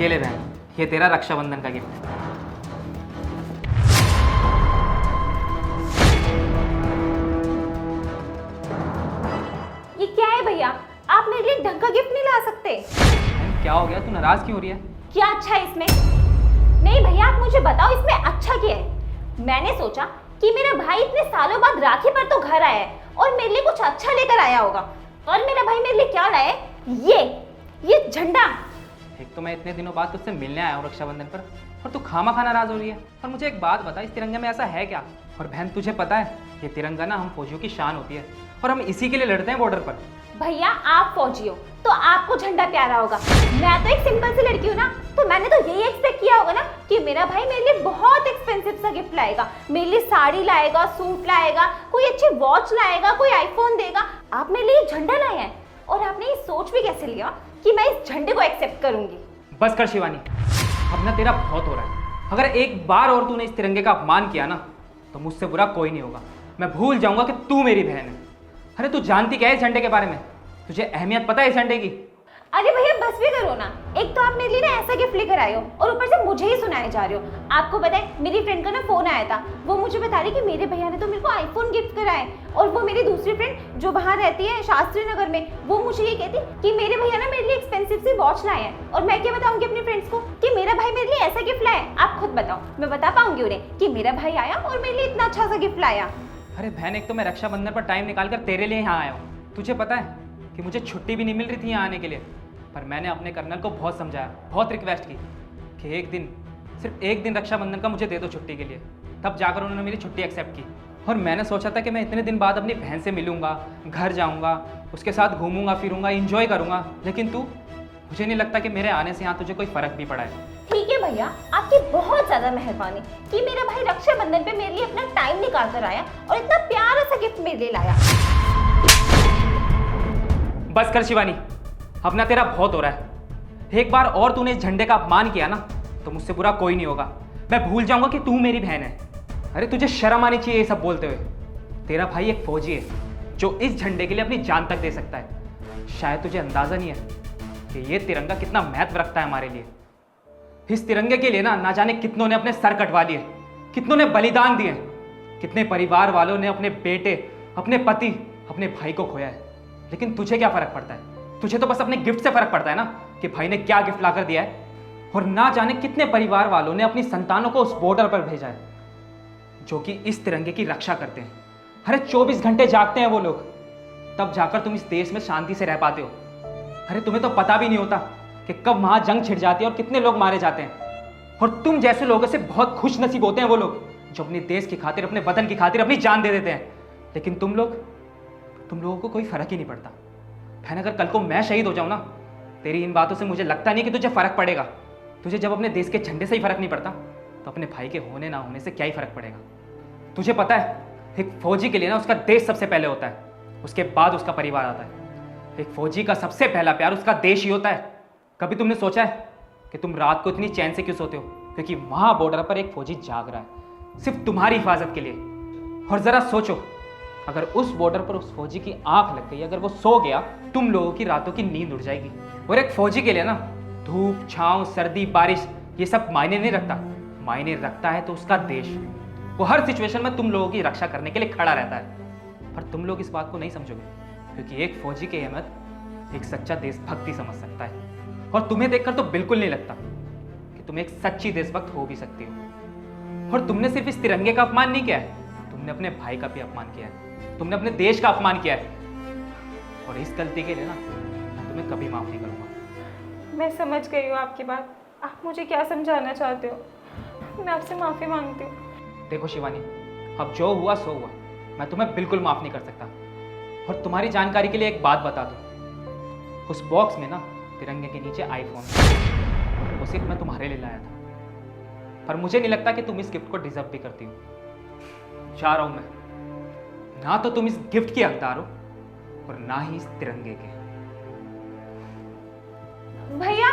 ये ले बहन, ये तेरा रक्षाबंधन का गिफ्ट है। ये क्या है भैया? आप मेरे लिए ढंग का गिफ्ट नहीं ला सकते? बहन क्या हो गया, तू नाराज क्यों हो रही है? क्या अच्छा है इसमें? नहीं भैया, आप मुझे बताओ इसमें अच्छा क्या है? मैंने सोचा कि मेरा भाई इतने सालों बाद राखी पर तो घर आया है और मेरे लिए कुछ अच्छा लेकर आया होगा। और मेरा भाई मेरे लिए क्या लाया है? ये झंडा। एक तो मैं इतने दिनों बाद तुझसे मिलने आया हूँ रक्षाबंधन पर, और तू खामा खा नाराज हो रही है। और मुझे एक बात बता, इस तिरंगे में ऐसा है क्या? और बहन तुझे पता है, ये तिरंगा ना हम फौजियों की शान होती है और हम इसी के लिए लड़ते हैं बॉर्डर पर। भैया आप फौजी हो तो आपको झंडा प्यारा होगा। मैं तो एक सिंपल सी लड़की हूँ ना, तो मैंने तो यही एक्सपेक्ट किया होगा ना कि मेरा भाई मेरे लिए बहुत एक्सपेंसिव सा गिफ्ट लाएगा, मेरे लिए साड़ी लाएगा, सूट लाएगा, कोई अच्छी वॉच लाएगा, कोई आईफोन देगा। आप मेरे लिए झंडा लाए हैं और आपने ये सोच भी कैसे लिया कि मैं इस झंडे को एक्सेप्ट करूंगी? बस कर शिवानी, अब ना तेरा बहुत हो रहा है। अगर एक बार और तूने इस तिरंगे का अपमान किया ना, तो मुझसे बुरा कोई नहीं होगा। मैं भूल जाऊंगा कि तू मेरी बहन है। अरे तू जानती क्या है इस झंडे के बारे में? तुझे अहमियत पता है इस झंडे की? अरे भैया बस भी करो ना। एक तो आप मेरे लिए ना ऐसा गिफ्ट लेकर आए हो और ऊपर से मुझे ही सुनाए जा रहे हो। आपको पता है मेरी फ्रेंड का ना फोन आया था, वो मुझे बता रही कि मेरे भैया ने तो मेरे को आईफोन गिफ्ट करा है। और वो मेरी दूसरी फ्रेंड जो बाहर रहती है शास्त्री नगर में, वो मुझे ये कहती कि मेरे भैया ना मेरे लिए एक्सपेंसिव सी वॉच लाए हैं। और मैं क्या बताऊंगी अपनी फ्रेंड्स को कि मेरा भाई मेरे लिए ऐसा गिफ्ट लाया है? आप खुद बताओ, मैं बता पाऊंगी उन्हें कि मेरा भाई आया और मेरे लिए इतना अच्छा सा गिफ्ट लाया? अरे बहन, एक तो मैं रक्षाबंधन पर टाइम निकाल कर तेरे लिए यहाँ आया हूँ। तुझे पता है कि मुझे छुट्टी भी नहीं मिल रही थी यहाँ आने के लिए, पर मैंने अपने कर्नल को बहुत समझाया, बहुत रिक्वेस्ट की कि एक दिन, सिर्फ एक दिन रक्षाबंधन का मुझे दे दो छुट्टी के लिए। तब जाकर उन्होंने मेरी छुट्टी एक्सेप्ट की। और मैंने सोचा था कि मैं इतने दिन बाद अपनी बहन से मिलूंगा, घर जाऊंगा, उसके साथ घूमूंगा फिरूंगा, इंजॉय करूंगा। लेकिन तू, मुझे नहीं लगता कि मेरे आने से यहाँ तुझे कोई फ़र्क भी पड़ा है। ठीक है भैया, आपकी बहुत ज्यादा मेहरबानी कि मेरा भाई रक्षाबंधन पे मेरे लिए अपना टाइम निकाल कर आया और इतना प्यारा सा गिफ्ट मेरे लिए लाया। बस कर शिवानी, अब ना तेरा बहुत हो रहा है। एक बार और तूने इस झंडे का अपमान किया ना, तो मुझसे बुरा कोई नहीं होगा। मैं भूल जाऊंगा कि तू मेरी बहन है। अरे तुझे शर्म आनी चाहिए ये सब बोलते हुए। तेरा भाई एक फौजी है जो इस झंडे के लिए अपनी जान तक दे सकता है। शायद तुझे अंदाजा नहीं है कि ये तिरंगा कितना महत्व रखता है हमारे लिए। इस तिरंगे के लिए ना जाने कितनों ने अपने सर कटवा लिए, कितनों ने बलिदान दिए, कितने परिवार वालों ने अपने बेटे, अपने पति, अपने भाई को खोया है। लेकिन तुझे क्या फर्क पड़ता है? तुझे तो बस अपने गिफ्ट से फर्क पड़ता है ना कि भाई ने क्या गिफ्ट लाकर दिया है। और ना जाने कितने परिवार वालों ने अपनी संतानों को उस बॉर्डर पर भेजा है जो कि इस तिरंगे की रक्षा करते हैं। अरे 24 घंटे जागते हैं वो लोग, तब जाकर तुम इस देश में शांति से रह पाते हो। अरे तुम्हें तो पता भी नहीं होता कि कब वहां जंग छिड़ जाती है और कितने लोग मारे जाते हैं। और तुम जैसे लोगों से बहुत खुश नसीब होते हैं वो लोग जो अपने देश की खातिर, अपने वतन की खातिर अपनी जान दे देते हैं। लेकिन तुम लोगों को कोई फर्क ही नहीं पड़ता। बहन, अगर कल को मैं शहीद हो जाऊं ना, तेरी इन बातों से मुझे लगता नहीं कि तुझे फर्क पड़ेगा। तुझे जब अपने देश के झंडे से ही फर्क नहीं पड़ता, तो अपने भाई के होने ना होने से क्या ही फर्क पड़ेगा? तुझे पता है, एक फौजी के लिए ना उसका देश सबसे पहले होता है, उसके बाद उसका परिवार आता है। एक फौजी का सबसे पहला प्यार उसका देश ही होता है। कभी तुमने सोचा है कि तुम रात को इतनी चैन से क्यों सोते हो? क्योंकि वहां बॉर्डर पर एक फौजी जाग रहा है, सिर्फ तुम्हारी हिफाजत के लिए। और जरा सोचो, अगर उस बॉर्डर पर उस फौजी की आंख लग गई, अगर वो सो गया, तुम लोगों की रातों की नींद उड़ जाएगी। और एक फौजी के लिए ना धूप, छांव, सर्दी, बारिश, ये सब मायने नहीं रखता। मायने रखता है तो उसका देश। वो हर सिचुएशन में तुम लोगों की रक्षा करने के लिए खड़ा रहता है। पर तुम लोग इस बात को नहीं समझोगे, क्योंकि एक फौजी की अहमियत एक सच्चा देशभक्ति समझ सकता है। और तुम्हें देखकर तो बिल्कुल नहीं लगता कि तुम एक सच्ची देशभक्त हो भी सकती हो। और तुमने सिर्फ इस तिरंगे का अपमान नहीं किया है, तुमने अपने भाई का भी अपमान किया है, तुमने अपने देश का अपमान किया है। और इस गलती के लिए ना मैं तुम्हें कभी माफ नहीं करूंगा। मैं समझ गई हूँ आपकी बात। आप मुझे क्या समझाना चाहते हो? मैं आपसे माफी मांगती हूँ। देखो शिवानी, अब जो हुआ सो हुआ। मैं तुम्हें बिल्कुल माफ नहीं कर सकता। और तुम्हारी जानकारी के लिए एक बात बता दूं, उस बॉक्स में ना तिरंगे के नीचे आईफोन, वो सिर्फ मैं तुम्हारे लिए लाया था। पर मुझे नहीं लगता कि तुम इस गिफ्ट को डिजर्व भी करती हो। जा रहा हूं मैं। ना तो तुम इस गिफ्ट की हकदार हो और ना ही इस तिरंगे के। भैया